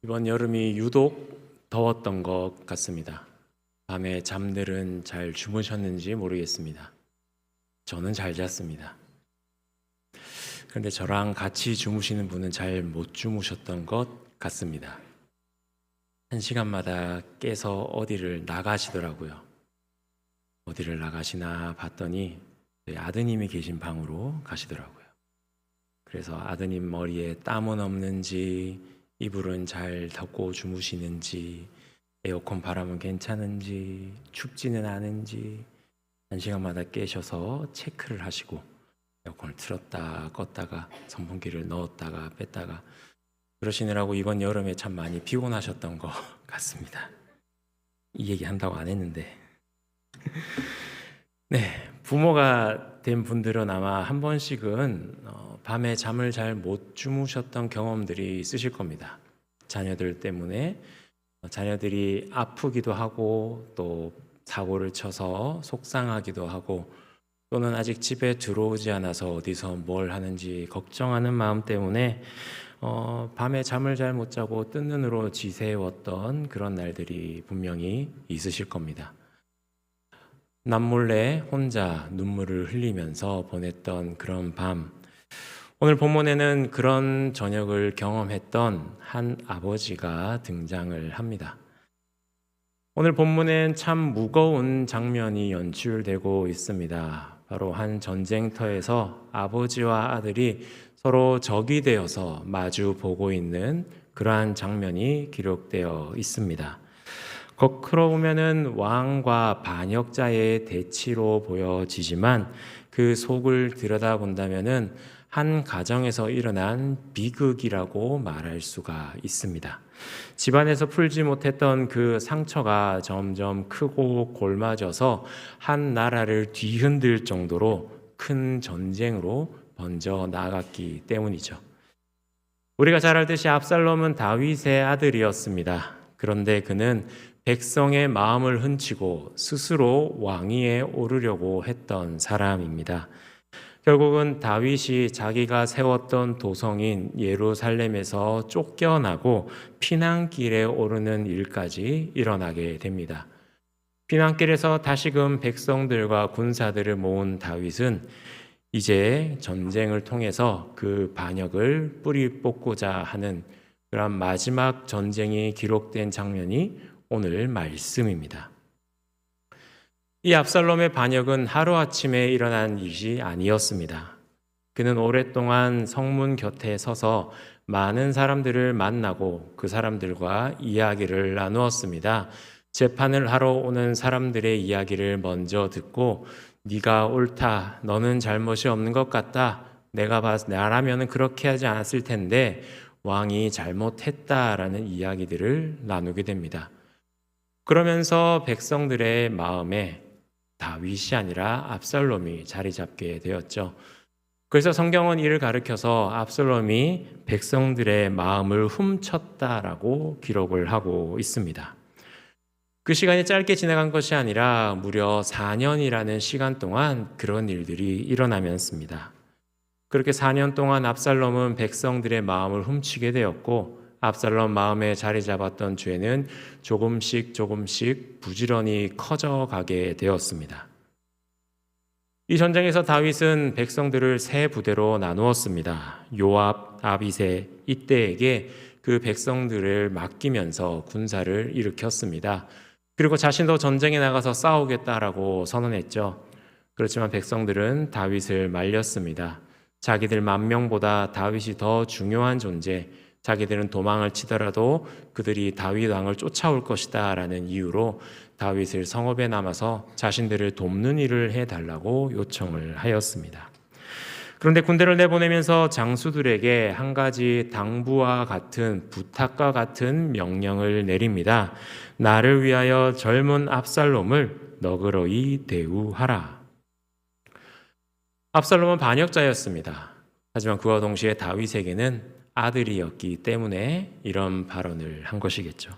이번 여름이 유독 더웠던 것 같습니다. 밤에 잠들은 잘 주무셨는지 모르겠습니다. 저는 잘 잤습니다. 그런데 저랑 같이 주무시는 분은 잘 못 주무셨던 것 같습니다. 한 시간마다 깨서 어디를 나가시더라고요. 어디를 나가시나 봤더니 저희 아드님이 계신 방으로 가시더라고요. 그래서 아드님 머리에 땀은 없는지, 이불은 잘 덮고 주무시는지, 에어컨 바람은 괜찮은지, 춥지는 않은지 한 시간마다 깨셔서 체크를 하시고 에어컨을 틀었다 껐다가 선풍기를 넣었다가 뺐다가 그러시느라고 이번 여름에 참 많이 피곤하셨던 것 같습니다. 이 얘기 한다고 안 했는데 네, 부모가 된 분들은 아마 한 번씩은 밤에 잠을 잘 못 주무셨던 경험들이 있으실 겁니다. 자녀들 때문에 자녀들이 아프기도 하고 또 사고를 쳐서 속상하기도 하고 또는 아직 집에 들어오지 않아서 어디서 뭘 하는지 걱정하는 마음 때문에 밤에 잠을 잘 못 자고 뜬 눈으로 지새웠던 그런 날들이 분명히 있으실 겁니다. 남몰래 혼자 눈물을 흘리면서 보냈던 그런 밤, 오늘 본문에는 그런 저녁을 경험했던 한 아버지가 등장을 합니다. 오늘 본문엔 참 무거운 장면이 연출되고 있습니다. 바로 한 전쟁터에서 아버지와 아들이 서로 적이 되어서 마주 보고 있는 그러한 장면이 기록되어 있습니다. 거꾸로 보면은 왕과 반역자의 대치로 보여지지만 그 속을 들여다본다면은 한 가정에서 일어난 비극이라고 말할 수가 있습니다. 집안에서 풀지 못했던 그 상처가 점점 크고 골마져서 한 나라를 뒤흔들 정도로 큰 전쟁으로 번져 나갔기 때문이죠. 우리가 잘 알듯이 압살롬은 다윗의 아들이었습니다. 그런데 그는 백성의 마음을 훔치고 스스로 왕위에 오르려고 했던 사람입니다. 결국은 다윗이 자기가 세웠던 도성인 예루살렘에서 쫓겨나고 피난길에 오르는 일까지 일어나게 됩니다. 피난길에서 다시금 백성들과 군사들을 모은 다윗은 이제 전쟁을 통해서 그 반역을 뿌리 뽑고자 하는 그런 마지막 전쟁이 기록된 장면이 오늘 말씀입니다. 이 압살롬의 반역은 하루아침에 일어난 일이 아니었습니다. 그는 오랫동안 성문 곁에 서서 많은 사람들을 만나고 그 사람들과 이야기를 나누었습니다. 재판을 하러 오는 사람들의 이야기를 먼저 듣고 네가 옳다, 너는 잘못이 없는 것 같다, 나라면 그렇게 하지 않았을 텐데 왕이 잘못했다라는 이야기들을 나누게 됩니다. 그러면서 백성들의 마음에 다윗이 아니라 압살롬이 자리 잡게 되었죠. 그래서 성경은 이를 가리켜서 압살롬이 백성들의 마음을 훔쳤다라고 기록을 하고 있습니다. 그 시간이 짧게 지나간 것이 아니라 무려 4년이라는 시간 동안 그런 일들이 일어나면서입니다. 그렇게 4년 동안 압살롬은 백성들의 마음을 훔치게 되었고 압살롬 마음에 자리 잡았던 죄는 조금씩 부지런히 커져가게 되었습니다. 이 전쟁에서 다윗은 백성들을 세 부대로 나누었습니다. 요압, 아비새, 이때에게 그 백성들을 맡기면서 군사를 일으켰습니다. 그리고 자신도 전쟁에 나가서 싸우겠다라고 선언했죠. 그렇지만 백성들은 다윗을 말렸습니다. 자기들 10,000명보다 다윗이 더 중요한 존재, 자기들은 도망을 치더라도 그들이 다윗 왕을 쫓아올 것이다 라는 이유로 다윗을 성읍에 남아서 자신들을 돕는 일을 해달라고 요청을 하였습니다. 그런데 군대를 내보내면서 장수들에게 한 가지 당부와 같은 부탁과 같은 명령을 내립니다. 나를 위하여 젊은 압살롬을 너그러이 대우하라. 압살롬은 반역자였습니다. 하지만 그와 동시에 다윗에게는 아들이었기 때문에 이런 발언을 한 것이겠죠.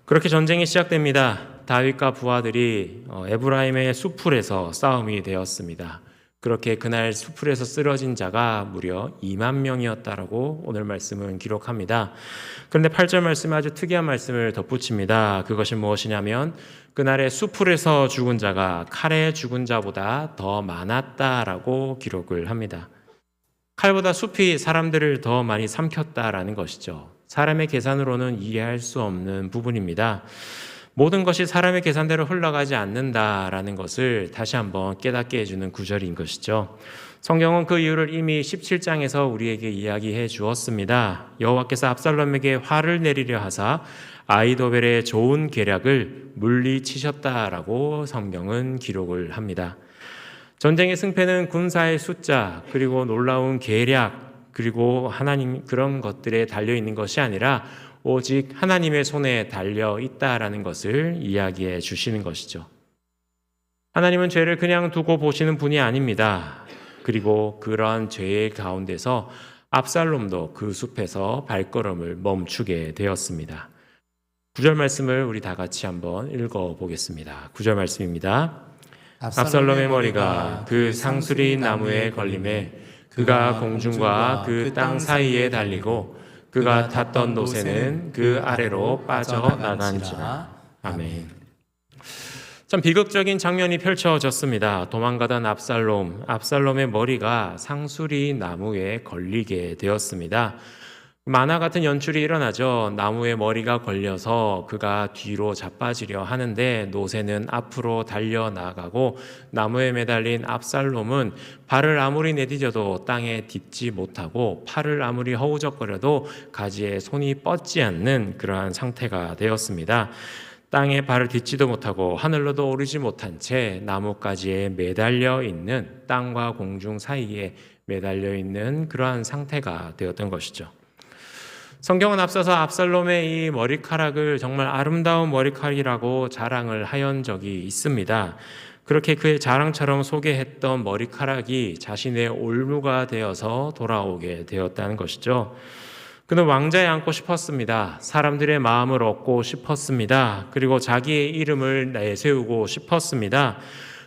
그렇게 전쟁이 시작됩니다. 다윗과 부하들이 에브라임의 수풀에서 싸움이 되었습니다. 그렇게 그날 수풀에서 쓰러진 자가 무려 2만 명이었다라고 오늘 말씀은 기록합니다. 그런데 8절 말씀에 아주 특이한 말씀을 덧붙입니다. 그것이 무엇이냐면 그날의 수풀에서 죽은 자가 칼에 죽은 자보다 더 많았다라고 기록을 합니다. 칼보다 숲이 사람들을 더 많이 삼켰다라는 것이죠. 사람의 계산으로는 이해할 수 없는 부분입니다. 모든 것이 사람의 계산대로 흘러가지 않는다라는 것을 다시 한번 깨닫게 해주는 구절인 것이죠. 성경은 그 이유를 이미 17장에서 우리에게 이야기해 주었습니다. 여호와께서 압살롬에게 화를 내리려 하사 아이도벨의 좋은 계략을 물리치셨다라고 성경은 기록을 합니다. 전쟁의 승패는 군사의 숫자, 그리고 놀라운 계략, 그리고 하나님 그런 것들에 달려 있는 것이 아니라 오직 하나님의 손에 달려 있다라는 것을 이야기해 주시는 것이죠. 하나님은 죄를 그냥 두고 보시는 분이 아닙니다. 그리고 그러한 죄의 가운데서 압살롬도 그 숲에서 발걸음을 멈추게 되었습니다. 9절 말씀을 우리 다 같이 한번 읽어보겠습니다. 9절 말씀입니다. 압살롬의 머리가 그 상수리 나무에 걸림에 그가 공중과 그 땅 사이에 달리고 그가 탔던 노새는 그 아래로 빠져나간지라. 아멘. 참 비극적인 장면이 펼쳐졌습니다. 도망가던 압살롬의 머리가 상수리 나무에 걸리게 되었습니다. 만화 같은 연출이 일어나죠. 나무에 머리가 걸려서 그가 뒤로 자빠지려 하는데 노새는 앞으로 달려나가고 나무에 매달린 압살롬은 발을 아무리 내디뎌도 땅에 딛지 못하고 팔을 아무리 허우적거려도 가지에 손이 뻗지 않는 그러한 상태가 되었습니다. 땅에 발을 딛지도 못하고 하늘로도 오르지 못한 채 나뭇가지에 매달려 있는, 땅과 공중 사이에 매달려 있는 그러한 상태가 되었던 것이죠. 성경은 앞서서 압살롬의 이 머리카락을 정말 아름다운 머리카락이라고 자랑을 하연 적이 있습니다. 그렇게 그의 자랑처럼 소개했던 머리카락이 자신의 올무가 되어서 돌아오게 되었다는 것이죠. 그는 왕자에 앉고 싶었습니다. 사람들의 마음을 얻고 싶었습니다. 그리고 자기의 이름을 내세우고 싶었습니다.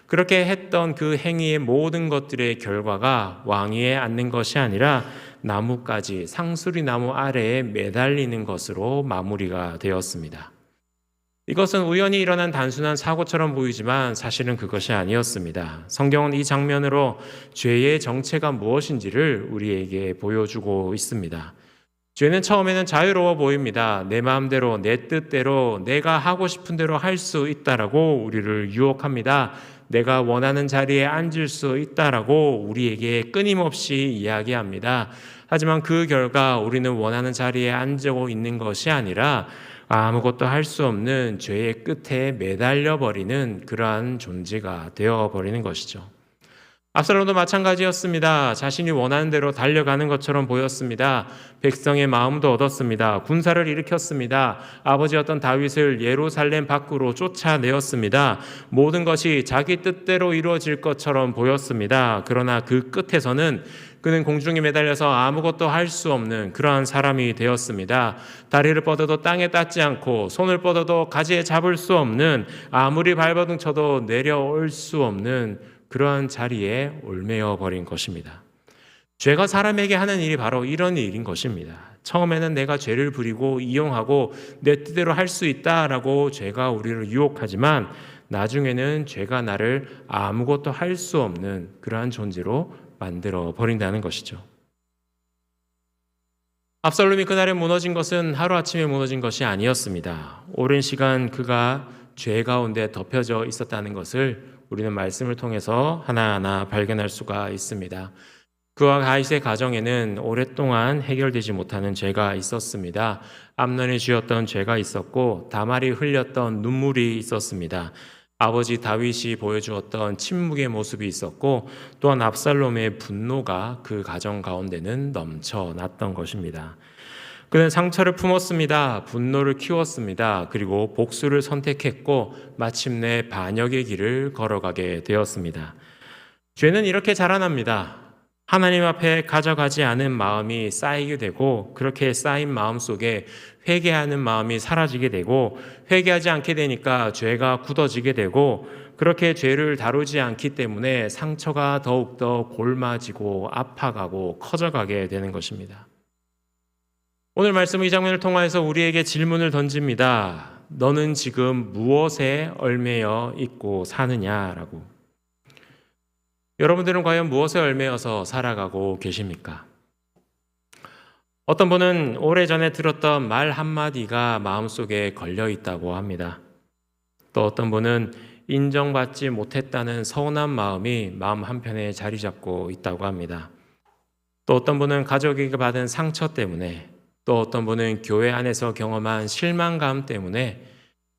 그렇게 했던 그 행위의 모든 것들의 결과가 왕위에 앉는 것이 아니라 나뭇가지, 상수리 나무 아래에 매달리는 것으로 마무리가 되었습니다. 이것은 우연히 일어난 단순한 사고처럼 보이지만 사실은 그것이 아니었습니다. 성경은 이 장면으로 죄의 정체가 무엇인지를 우리에게 보여주고 있습니다. 죄는 처음에는 자유로워 보입니다. 내 마음대로, 내 뜻대로, 내가 하고 싶은 대로 할 수 있다라고 우리를 유혹합니다. 내가 원하는 자리에 앉을 수 있다라고 우리에게 끊임없이 이야기합니다. 하지만 그 결과 우리는 원하는 자리에 앉고 있는 것이 아니라 아무것도 할 수 없는 죄의 끝에 매달려 버리는 그러한 존재가 되어 버리는 것이죠. 압살롬도 마찬가지였습니다. 자신이 원하는 대로 달려가는 것처럼 보였습니다. 백성의 마음도 얻었습니다. 군사를 일으켰습니다. 아버지였던 다윗을 예루살렘 밖으로 쫓아내었습니다. 모든 것이 자기 뜻대로 이루어질 것처럼 보였습니다. 그러나 그 끝에서는 그는 공중에 매달려서 아무것도 할 수 없는 그러한 사람이 되었습니다. 다리를 뻗어도 땅에 닿지 않고 손을 뻗어도 가지에 잡을 수 없는, 아무리 발버둥 쳐도 내려올 수 없는 그러한 자리에 올매어 버린 것입니다. 죄가 사람에게 하는 일이 바로 이런 일인 것입니다. 처음에는 내가 죄를 부리고 이용하고 내 뜻대로 할 수 있다라고 죄가 우리를 유혹하지만 나중에는 죄가 나를 아무것도 할 수 없는 그러한 존재로 만들어 버린다는 것이죠. 압살롬이 그날에 무너진 것은 하루아침에 무너진 것이 아니었습니다. 오랜 시간 그가 죄 가운데 덮여져 있었다는 것을 우리는 말씀을 통해서 하나하나 발견할 수가 있습니다. 그와 다윗의 가정에는 오랫동안 해결되지 못하는 죄가 있었습니다. 암논이 지었던 죄가 있었고 다말이 흘렸던 눈물이 있었습니다. 아버지 다윗이 보여주었던 침묵의 모습이 있었고 또한 압살롬의 분노가 그 가정 가운데는 넘쳐났던 것입니다. 그는 상처를 품었습니다. 분노를 키웠습니다. 그리고 복수를 선택했고 마침내 반역의 길을 걸어가게 되었습니다. 죄는 이렇게 자라납니다. 하나님 앞에 가져가지 않은 마음이 쌓이게 되고 그렇게 쌓인 마음 속에 회개하는 마음이 사라지게 되고 회개하지 않게 되니까 죄가 굳어지게 되고 그렇게 죄를 다루지 않기 때문에 상처가 더욱더 골마지고 아파가고 커져가게 되는 것입니다. 오늘 말씀 이 장면을 통하여서 우리에게 질문을 던집니다. 너는 지금 무엇에 얽매여 있고 사느냐라고. 여러분들은 과연 무엇에 얽매여서 살아가고 계십니까? 어떤 분은 오래전에 들었던 말 한마디가 마음속에 걸려 있다고 합니다. 또 어떤 분은 인정받지 못했다는 서운한 마음이 마음 한편에 자리 잡고 있다고 합니다. 또 어떤 분은 가족에게 받은 상처 때문에, 또 어떤 분은 교회 안에서 경험한 실망감 때문에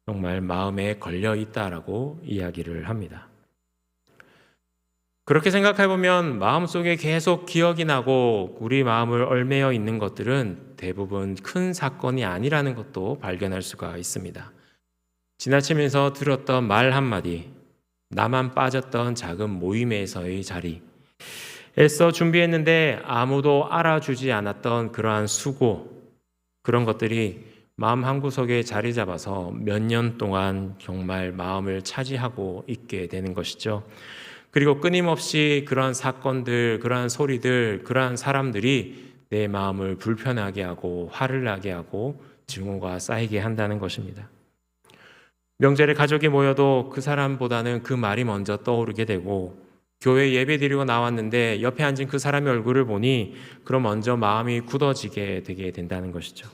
정말 마음에 걸려 있다라고 이야기를 합니다. 그렇게 생각해보면 마음속에 계속 기억이 나고 우리 마음을 얽매여 있는 것들은 대부분 큰 사건이 아니라는 것도 발견할 수가 있습니다. 지나치면서 들었던 말 한마디, 나만 빠졌던 작은 모임에서의 자리, 애써 준비했는데 아무도 알아주지 않았던 그러한 수고, 그런 것들이 마음 한구석에 자리 잡아서 몇 년 동안 정말 마음을 차지하고 있게 되는 것이죠. 그리고 끊임없이 그러한 사건들, 그러한 소리들, 그러한 사람들이 내 마음을 불편하게 하고 화를 나게 하고 증오가 쌓이게 한다는 것입니다. 명절에 가족이 모여도 그 사람보다는 그 말이 먼저 떠오르게 되고, 교회 예배 드리고 나왔는데 옆에 앉은 그 사람의 얼굴을 보니 그럼 먼저 마음이 굳어지게 되게 된다는 것이죠.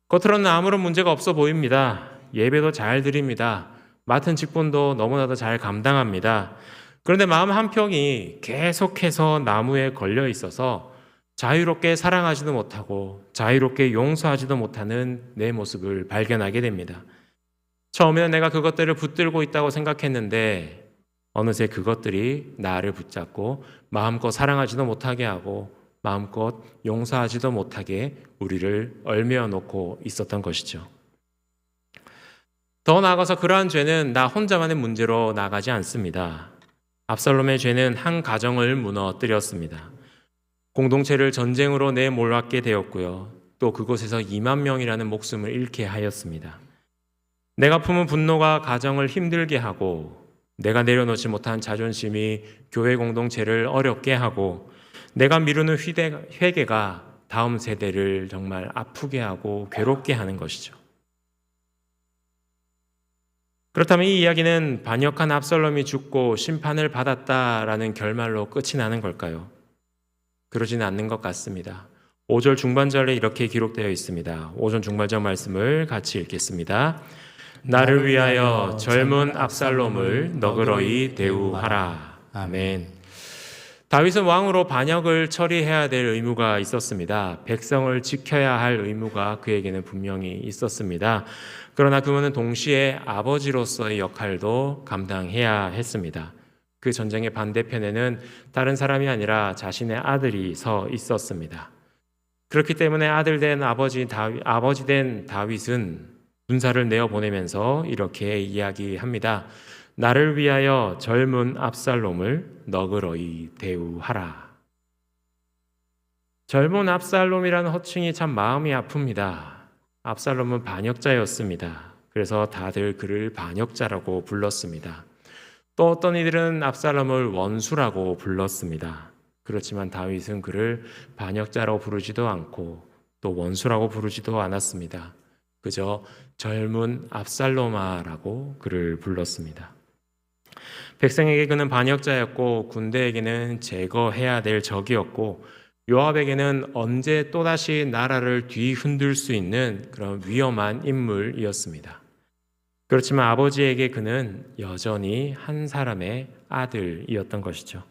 겉으로는 아무런 문제가 없어 보입니다. 예배도 잘 드립니다. 맡은 직분도 너무나도 잘 감당합니다. 그런데 마음 한평이 계속해서 나무에 걸려 있어서 자유롭게 사랑하지도 못하고 자유롭게 용서하지도 못하는 내 모습을 발견하게 됩니다. 처음에는 내가 그것들을 붙들고 있다고 생각했는데 어느새 그것들이 나를 붙잡고 마음껏 사랑하지도 못하게 하고 마음껏 용서하지도 못하게 우리를 얽매여 놓고 있었던 것이죠. 더 나아가서 그러한 죄는 나 혼자만의 문제로 나가지 않습니다. 압살롬의 죄는 한 가정을 무너뜨렸습니다. 공동체를 전쟁으로 내몰았게 되었고요. 또 그곳에서 2만 명이라는 목숨을 잃게 하였습니다. 내가 품은 분노가 가정을 힘들게 하고, 내가 내려놓지 못한 자존심이 교회 공동체를 어렵게 하고, 내가 미루는 회개가 다음 세대를 정말 아프게 하고 괴롭게 하는 것이죠. 그렇다면 이 이야기는 반역한 압살롬이 죽고 심판을 받았다라는 결말로 끝이 나는 걸까요? 그러지는 않는 것 같습니다. 5절 중반절에 이렇게 기록되어 있습니다. 5절 중반절 말씀을 같이 읽겠습니다. 나를 위하여 젊은 압살롬을 너그러이 대우하라. 아멘. 다윗은 왕으로 반역을 처리해야 될 의무가 있었습니다. 백성을 지켜야 할 의무가 그에게는 분명히 있었습니다. 그러나 그는 동시에 아버지로서의 역할도 감당해야 했습니다. 그 전쟁의 반대편에는 다른 사람이 아니라 자신의 아들이 서 있었습니다. 그렇기 때문에 아버지 된 다윗은 군사를 내어보내면서 이렇게 이야기합니다. 나를 위하여 젊은 압살롬을 너그러이 대우하라. 젊은 압살롬이라는 호칭이 참 마음이 아픕니다. 압살롬은 반역자였습니다. 그래서 다들 그를 반역자라고 불렀습니다. 또 어떤 이들은 압살롬을 원수라고 불렀습니다. 그렇지만 다윗은 그를 반역자라고 부르지도 않고 또 원수라고 부르지도 않았습니다. 그저 젊은 압살롬아라고 그를 불렀습니다. 백성에게 그는 반역자였고 군대에게는 제거해야 될 적이었고 요압에게는 언제 또다시 나라를 뒤흔들 수 있는 그런 위험한 인물이었습니다. 그렇지만 아버지에게 그는 여전히 한 사람의 아들이었던 것이죠.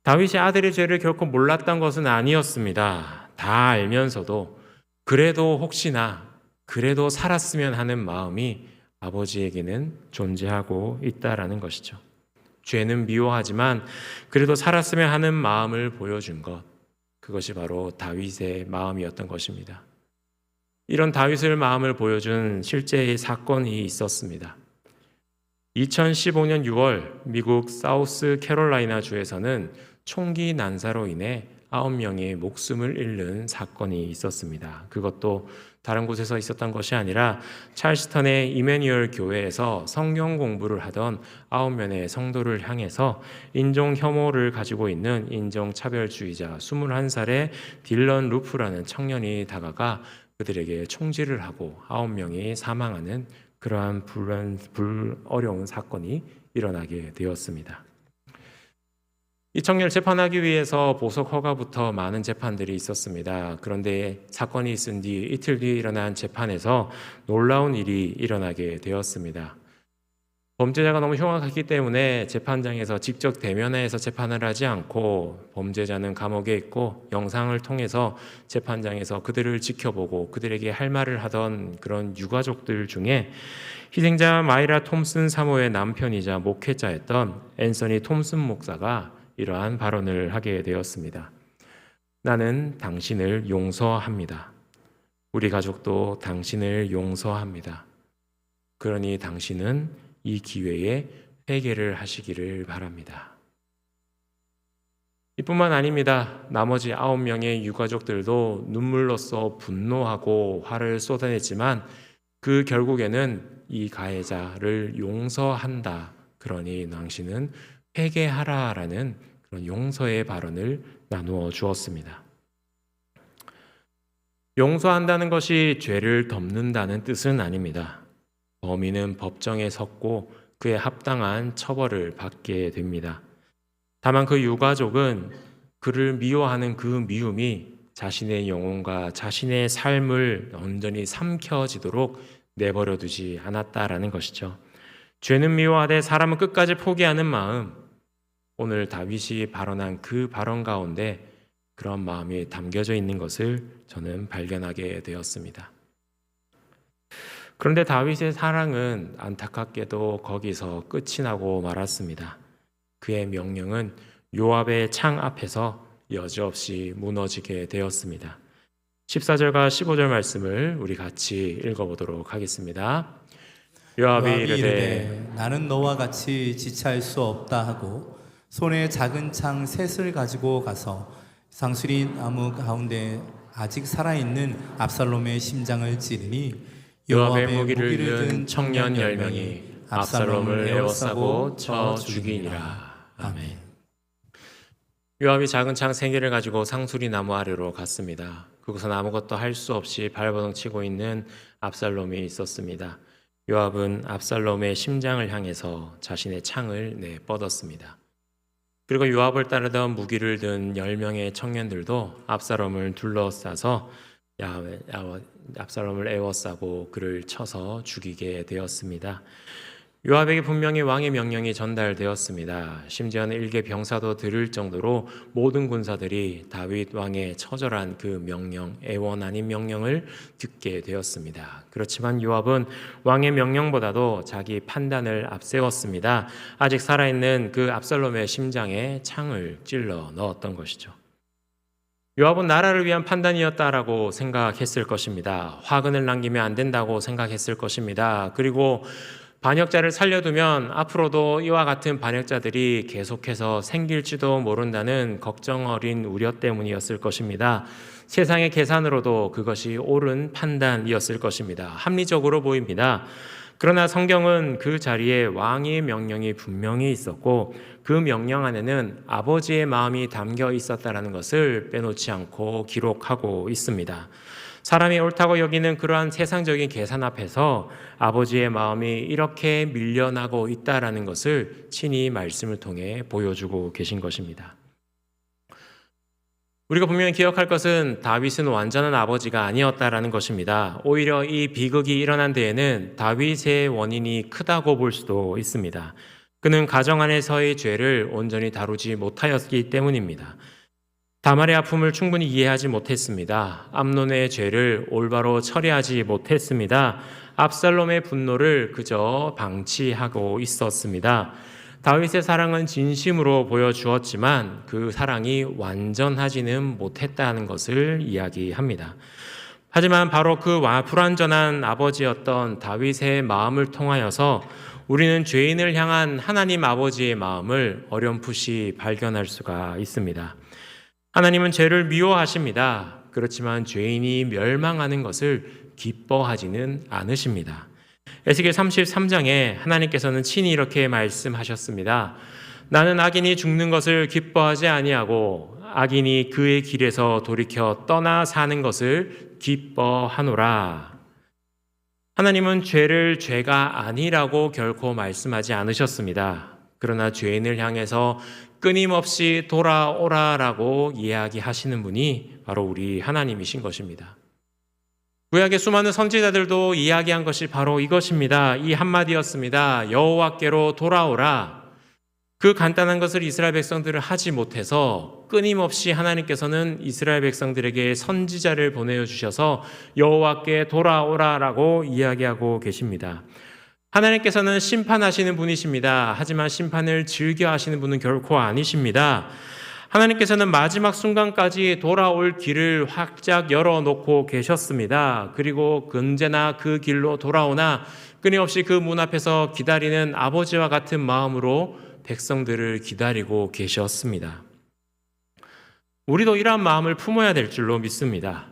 다윗이 아들의 죄를 결코 몰랐던 것은 아니었습니다. 다 알면서도 그래도 혹시나 그래도 살았으면 하는 마음이 아버지에게는 존재하고 있다라는 것이죠. 죄는 미워하지만 그래도 살았으면 하는 마음을 보여준 것, 그것이 바로 다윗의 마음이었던 것입니다. 이런 다윗의 마음을 보여준 실제의 사건이 있었습니다. 2015년 6월 미국 사우스 캐롤라이나 주에서는 총기 난사로 인해 9명이 목숨을 잃는 사건이 있었습니다. 그것도 다른 곳에서 있었던 것이 아니라 찰스턴의 이매뉴얼 교회에서 성경 공부를 하던 9명의 성도를 향해서 인종 혐오를 가지고 있는 인종차별주의자 21살의 딜런 루프라는 청년이 다가가 그들에게 총질을 하고 9명이 사망하는 그러한 어려운 사건이 일어나게 되었습니다. 이 청년을 재판하기 위해서 보석 허가부터 많은 재판들이 있었습니다. 그런데 사건이 있은 뒤 이틀 뒤에 일어난 재판에서 놀라운 일이 일어나게 되었습니다. 범죄자가 너무 흉악하기 때문에 재판장에서 직접 대면해서 재판을 하지 않고 범죄자는 감옥에 있고 영상을 통해서 재판장에서 그들을 지켜보고 그들에게 할 말을 하던 그런 유가족들 중에 희생자 마이라 톰슨 사모의 남편이자 목회자였던 앤서니 톰슨 목사가 이러한 발언을 하게 되었습니다. 나는 당신을 용서합니다. 우리 가족도 당신을 용서합니다. 그러니 당신은 이 기회에 회개를 하시기를 바랍니다. 이뿐만 아닙니다. 나머지 9명의 유가족들도 눈물로써 분노하고 화를 쏟아냈지만 그 결국에는 이 가해자를 용서한다. 그러니 당신은 회개하라라는 그런 용서의 발언을 나누어 주었습니다. 용서한다는 것이 죄를 덮는다는 뜻은 아닙니다. 범인은 법정에 섰고 그에 합당한 처벌을 받게 됩니다. 다만 그 유가족은 그를 미워하는 그 미움이 자신의 영혼과 자신의 삶을 온전히 삼켜지도록 내버려 두지 않았다라는 것이죠. 죄는 미워하되 사람은 끝까지 포기하는 마음, 오늘 다윗이 발언한 그 발언 가운데 그런 마음이 담겨져 있는 것을 저는 발견하게 되었습니다. 그런데 다윗의 사랑은 안타깝게도 거기서 끝이 나고 말았습니다. 그의 명령은 요압의 창 앞에서 여지없이 무너지게 되었습니다. 14절과 15절 말씀을 우리 같이 읽어보도록 하겠습니다. 요압이 이르되 나는 너와 같이 지체할 수 없다 하고 손에 작은 창 셋을 가지고 가서 상수리 나무 가운데 아직 살아있는 압살롬의 심장을 찌르니 요압의 무기를 든 청년 10명이 압살롬을 에워싸고 쳐 죽이니라. 아멘. 요압이 작은 창 3개를 가지고 상수리 나무 아래로 갔습니다. 그곳은 아무것도 할 수 없이 발버둥 치고 있는 압살롬이 있었습니다. 요압은 압살롬의 심장을 향해서 자신의 창을 내뻗었습니다. 그리고 요압을 따르던 무기를 든 10명의 청년들도 압살롬을 둘러싸서 압살롬을 에워싸고 그를 쳐서 죽이게 되었습니다. 요압에게 분명히 왕의 명령이 전달되었습니다. 심지어는 일개 병사도 들을 정도로 모든 군사들이 다윗 왕의 처절한 그 명령, 애원 아닌 명령을 듣게 되었습니다. 그렇지만 요압은 왕의 명령보다도 자기 판단을 앞세웠습니다. 아직 살아있는 그 압살롬의 심장에 창을 찔러 넣었던 것이죠. 요압은 나라를 위한 판단이었다라고 생각했을 것입니다. 화근을 남기면 안 된다고 생각했을 것입니다. 그리고 반역자를 살려두면 앞으로도 이와 같은 반역자들이 계속해서 생길지도 모른다는 걱정 어린 우려 때문이었을 것입니다. 세상의 계산으로도 그것이 옳은 판단이었을 것입니다. 합리적으로 보입니다. 그러나 성경은 그 자리에 왕의 명령이 분명히 있었고 그 명령 안에는 아버지의 마음이 담겨 있었다는 것을 빼놓지 않고 기록하고 있습니다. 사람이 옳다고 여기는 그러한 세상적인 계산 앞에서 아버지의 마음이 이렇게 밀려나고 있다는 것을 친히 말씀을 통해 보여주고 계신 것입니다. 우리가 분명히 기억할 것은 다윗은 완전한 아버지가 아니었다라는 것입니다. 오히려 이 비극이 일어난 데에는 다윗의 원인이 크다고 볼 수도 있습니다. 그는 가정 안에서의 죄를 온전히 다루지 못하였기 때문입니다. 다말의 아픔을 충분히 이해하지 못했습니다. 암논의 죄를 올바로 처리하지 못했습니다. 압살롬의 분노를 그저 방치하고 있었습니다. 다윗의 사랑은 진심으로 보여주었지만 그 사랑이 완전하지는 못했다는 것을 이야기합니다. 하지만 바로 그 불완전한 아버지였던 다윗의 마음을 통하여서 우리는 죄인을 향한 하나님 아버지의 마음을 어렴풋이 발견할 수가 있습니다. 하나님은 죄를 미워하십니다. 그렇지만 죄인이 멸망하는 것을 기뻐하지는 않으십니다. 에스겔 33장에 하나님께서는 친히 이렇게 말씀하셨습니다. 나는 악인이 죽는 것을 기뻐하지 아니하고 악인이 그의 길에서 돌이켜 떠나 사는 것을 기뻐하노라. 하나님은 죄를 죄가 아니라고 결코 말씀하지 않으셨습니다. 그러나 죄인을 향해서 끊임없이 돌아오라라고 이야기하시는 분이 바로 우리 하나님이신 것입니다. 구약의 수많은 선지자들도 이야기한 것이 바로 이것입니다. 이 한마디였습니다. 여호와께로 돌아오라. 그 간단한 것을 이스라엘 백성들을 하지 못해서 끊임없이 하나님께서는 이스라엘 백성들에게 선지자를 보내주셔서 여호와께 돌아오라라고 이야기하고 계십니다. 하나님께서는 심판하시는 분이십니다. 하지만 심판을 즐겨 하시는 분은 결코 아니십니다. 하나님께서는 마지막 순간까지 돌아올 길을 활짝 열어놓고 계셨습니다. 그리고 언제나 그 길로 돌아오나 끊임없이 그 문 앞에서 기다리는 아버지와 같은 마음으로 백성들을 기다리고 계셨습니다. 우리도 이러한 마음을 품어야 될 줄로 믿습니다.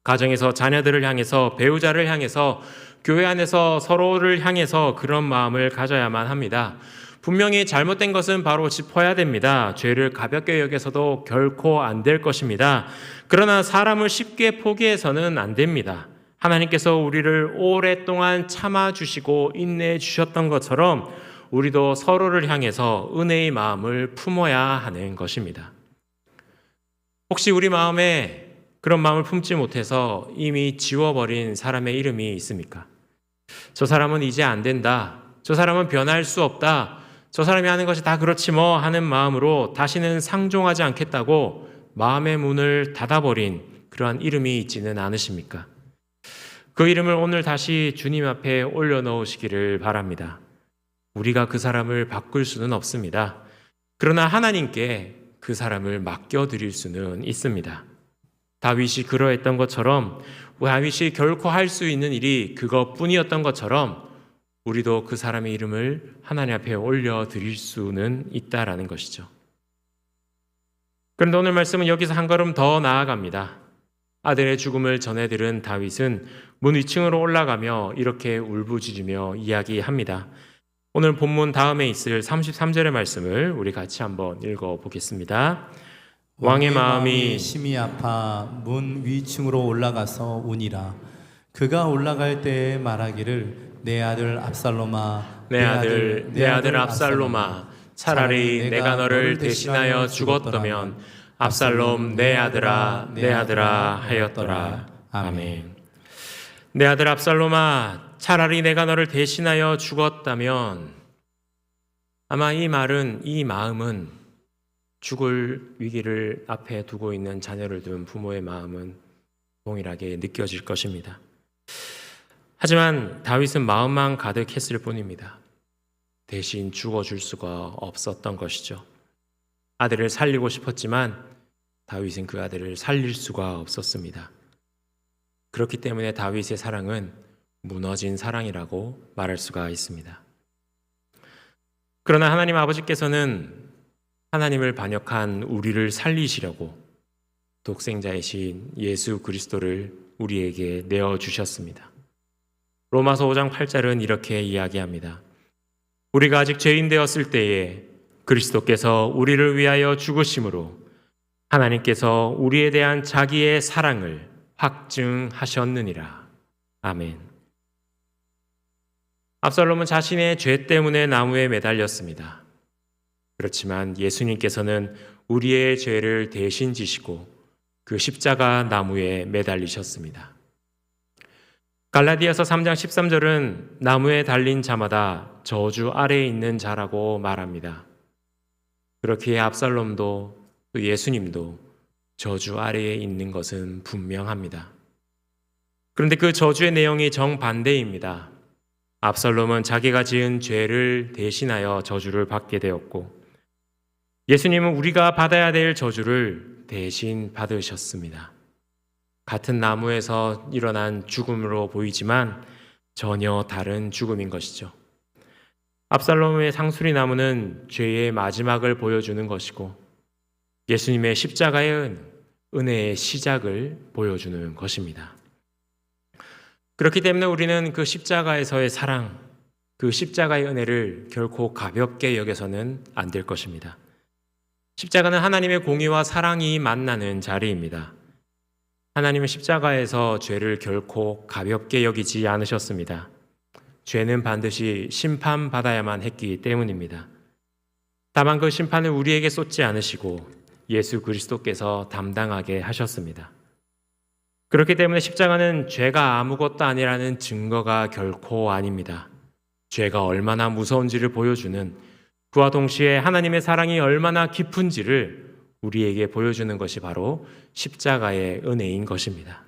가정에서 자녀들을 향해서, 배우자를 향해서, 교회 안에서 서로를 향해서 그런 마음을 가져야만 합니다. 분명히 잘못된 것은 바로 짚어야 됩니다. 죄를 가볍게 여겨서도 결코 안 될 것입니다. 그러나 사람을 쉽게 포기해서는 안 됩니다. 하나님께서 우리를 오랫동안 참아주시고 인내해주셨던 것처럼 우리도 서로를 향해서 은혜의 마음을 품어야 하는 것입니다. 혹시 우리 마음에 그런 마음을 품지 못해서 이미 지워버린 사람의 이름이 있습니까? 저 사람은 이제 안 된다. 저 사람은 변할 수 없다. 저 사람이 하는 것이 다 그렇지 뭐 하는 마음으로 다시는 상종하지 않겠다고 마음의 문을 닫아버린 그러한 이름이 있지는 않으십니까? 그 이름을 오늘 다시 주님 앞에 올려놓으시기를 바랍니다. 우리가 그 사람을 바꿀 수는 없습니다. 그러나 하나님께 그 사람을 맡겨드릴 수는 있습니다. 다윗이 그러했던 것처럼, 다윗이 결코 할 수 있는 일이 그것뿐이었던 것처럼 우리도 그 사람의 이름을 하나님 앞에 올려드릴 수는 있다라는 것이죠. 그런데 오늘 말씀은 여기서 한 걸음 더 나아갑니다. 아들의 죽음을 전해들은 다윗은 문 위층으로 올라가며 이렇게 울부짖으며 이야기합니다. 오늘 본문 다음에 있을 33절의 말씀을 우리 같이 한번 읽어보겠습니다. 왕의 마음이 심히 아파 문 위층으로 올라가서 우니라. 그가 올라갈 때에 말하기를 내 아들 압살롬아, 내 아들 압살롬아, 차라리 내가 너를 대신하여 죽었다면 압살롬 내 아들아 하였더라. 아멘. 내 아들 압살롬아, 차라리 내가 너를 대신하여 죽었다면. 아마 이 마음은 죽을 위기를 앞에 두고 있는 자녀를 둔 부모의 마음은 동일하게 느껴질 것입니다. 하지만 다윗은 마음만 가득했을 뿐입니다. 대신 죽어줄 수가 없었던 것이죠. 아들을 살리고 싶었지만 다윗은 그 아들을 살릴 수가 없었습니다. 그렇기 때문에 다윗의 사랑은 무너진 사랑이라고 말할 수가 있습니다. 그러나 하나님 아버지께서는 하나님을 반역한 우리를 살리시려고 독생자이신 예수 그리스도를 우리에게 내어주셨습니다. 로마서 5장 8절은 이렇게 이야기합니다. 우리가 아직 죄인 되었을 때에 그리스도께서 우리를 위하여 죽으심으로 하나님께서 우리에 대한 자기의 사랑을 확증하셨느니라. 아멘. 압살롬은 자신의 죄 때문에 나무에 매달렸습니다. 그렇지만 예수님께서는 우리의 죄를 대신 지시고 그 십자가 나무에 매달리셨습니다. 갈라디아서 3장 13절은 나무에 달린 자마다 저주 아래에 있는 자라고 말합니다. 그렇기에 압살롬도 또 예수님도 저주 아래에 있는 것은 분명합니다. 그런데 그 저주의 내용이 정반대입니다. 압살롬은 자기가 지은 죄를 대신하여 저주를 받게 되었고 예수님은 우리가 받아야 될 저주를 대신 받으셨습니다. 같은 나무에서 일어난 죽음으로 보이지만 전혀 다른 죽음인 것이죠. 압살롬의 상수리 나무는 죄의 마지막을 보여주는 것이고 예수님의 십자가의 은혜의 시작을 보여주는 것입니다. 그렇기 때문에 우리는 그 십자가에서의 사랑, 그 십자가의 은혜를 결코 가볍게 여겨서는 안 될 것입니다. 십자가는 하나님의 공의와 사랑이 만나는 자리입니다. 하나님은 십자가에서 죄를 결코 가볍게 여기지 않으셨습니다. 죄는 반드시 심판받아야만 했기 때문입니다. 다만 그 심판을 우리에게 쏟지 않으시고 예수 그리스도께서 담당하게 하셨습니다. 그렇기 때문에 십자가는 죄가 아무것도 아니라는 증거가 결코 아닙니다. 죄가 얼마나 무서운지를 보여주는, 그와 동시에 하나님의 사랑이 얼마나 깊은지를 우리에게 보여주는 것이 바로 십자가의 은혜인 것입니다.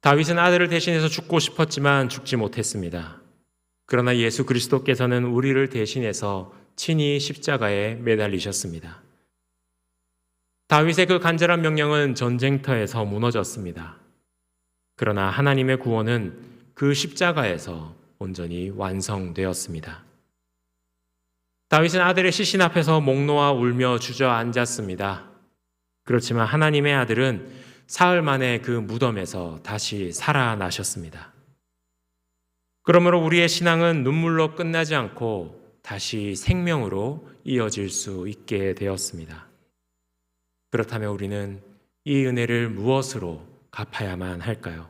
다윗은 아들을 대신해서 죽고 싶었지만 죽지 못했습니다. 그러나 예수 그리스도께서는 우리를 대신해서 친히 십자가에 매달리셨습니다. 다윗의 그 간절한 명령은 전쟁터에서 무너졌습니다. 그러나 하나님의 구원은 그 십자가에서 온전히 완성되었습니다. 다윗은 아들의 시신 앞에서 목 놓아 울며 주저앉았습니다. 그렇지만 하나님의 아들은 사흘 만에 그 무덤에서 다시 살아나셨습니다. 그러므로 우리의 신앙은 눈물로 끝나지 않고 다시 생명으로 이어질 수 있게 되었습니다. 그렇다면 우리는 이 은혜를 무엇으로 갚아야만 할까요?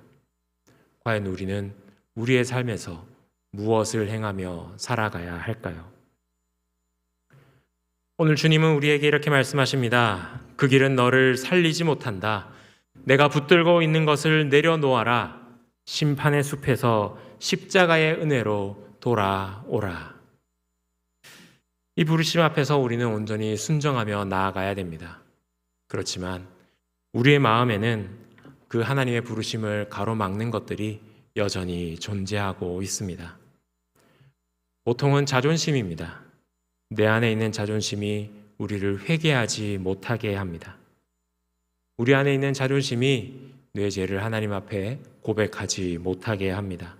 과연 우리는 우리의 삶에서 무엇을 행하며 살아가야 할까요? 오늘 주님은 우리에게 이렇게 말씀하십니다. 그 길은 너를 살리지 못한다. 내가 붙들고 있는 것을 내려놓아라. 심판의 숲에서 십자가의 은혜로 돌아오라. 이 부르심 앞에서 우리는 온전히 순종하며 나아가야 됩니다. 그렇지만 우리의 마음에는 그 하나님의 부르심을 가로막는 것들이 여전히 존재하고 있습니다. 보통은 자존심입니다. 내 안에 있는 자존심이 우리를 회개하지 못하게 합니다. 우리 안에 있는 자존심이 내 죄를 하나님 앞에 고백하지 못하게 합니다.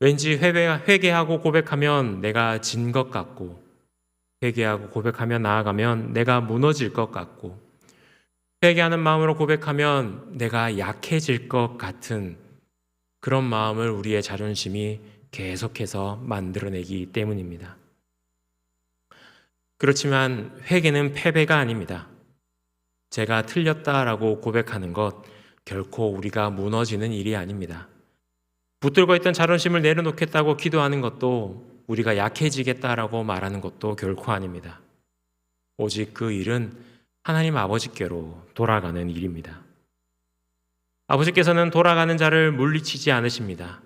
왠지 회개하고 고백하면 내가 진 것 같고, 회개하고 고백하며 나아가면 내가 무너질 것 같고, 회개하는 마음으로 고백하면 내가 약해질 것 같은 그런 마음을 우리의 자존심이 계속해서 만들어내기 때문입니다. 그렇지만 회개는 패배가 아닙니다. 제가 틀렸다라고 고백하는 것 결코 우리가 무너지는 일이 아닙니다. 붙들고 있던 자존심을 내려놓겠다고 기도하는 것도, 우리가 약해지겠다라고 말하는 것도 결코 아닙니다. 오직 그 일은 하나님 아버지께로 돌아가는 일입니다. 아버지께서는 돌아가는 자를 물리치지 않으십니다.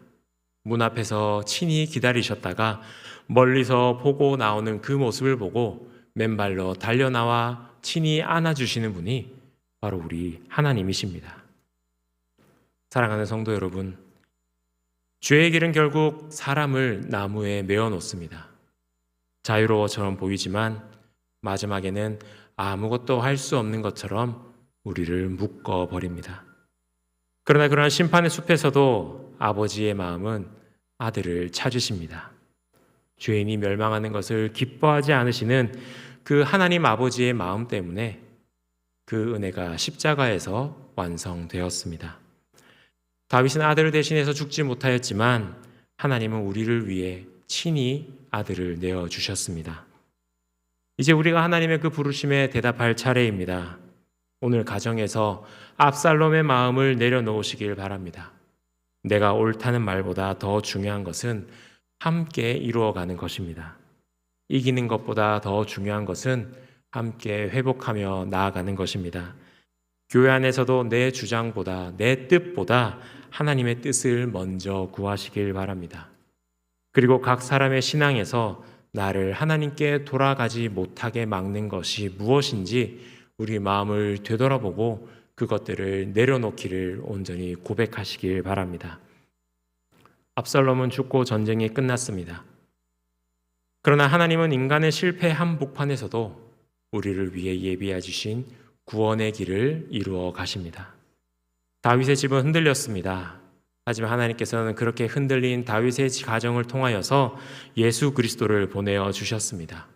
문 앞에서 친히 기다리셨다가 멀리서 보고 나오는 그 모습을 보고 맨발로 달려나와 친히 안아주시는 분이 바로 우리 하나님이십니다. 사랑하는 성도 여러분, 죄의 길은 결국 사람을 나무에 매어 놓습니다. 자유로워처럼 보이지만 마지막에는 아무것도 할 수 없는 것처럼 우리를 묶어버립니다. 그러나 그러한 심판의 숲에서도 아버지의 마음은 아들을 찾으십니다. 죄인이 멸망하는 것을 기뻐하지 않으시는 그 하나님 아버지의 마음 때문에 그 은혜가 십자가에서 완성되었습니다. 다윗은 아들을 대신해서 죽지 못하였지만 하나님은 우리를 위해 친히 아들을 내어주셨습니다. 이제 우리가 하나님의 그 부르심에 대답할 차례입니다. 오늘 가정에서 압살롬의 마음을 내려놓으시길 바랍니다. 내가 옳다는 말보다 더 중요한 것은 함께 이루어가는 것입니다. 이기는 것보다 더 중요한 것은 함께 회복하며 나아가는 것입니다. 교회 안에서도 내 주장보다, 내 뜻보다 하나님의 뜻을 먼저 구하시길 바랍니다. 그리고 각 사람의 신앙에서 나를 하나님께 돌아가지 못하게 막는 것이 무엇인지 우리 마음을 되돌아보고 그것들을 내려놓기를 온전히 고백하시길 바랍니다. 압살롬은 죽고 전쟁이 끝났습니다. 그러나 하나님은 인간의 실패 한복판에서도 우리를 위해 예비해 주신 구원의 길을 이루어 가십니다. 다윗의 집은 흔들렸습니다. 하지만 하나님께서는 그렇게 흔들린 다윗의 가정을 통하여서 예수 그리스도를 보내어 주셨습니다.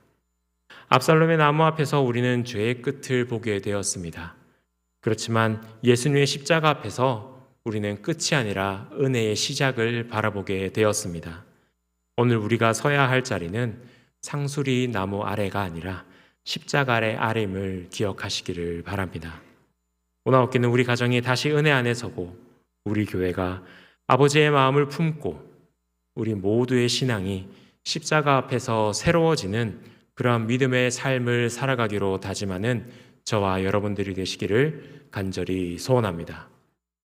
압살롬의 나무 앞에서 우리는 죄의 끝을 보게 되었습니다. 그렇지만 예수님의 십자가 앞에서 우리는 끝이 아니라 은혜의 시작을 바라보게 되었습니다. 오늘 우리가 서야 할 자리는 상수리 나무 아래가 아니라 십자가 아래임을 기억하시기를 바랍니다. 오늘 어깨는 우리 가정이 다시 은혜 안에 서고 우리 교회가 아버지의 마음을 품고 우리 모두의 신앙이 십자가 앞에서 새로워지는 그러한 믿음의 삶을 살아가기로 다짐하는 저와 여러분들이 되시기를 간절히 소원합니다.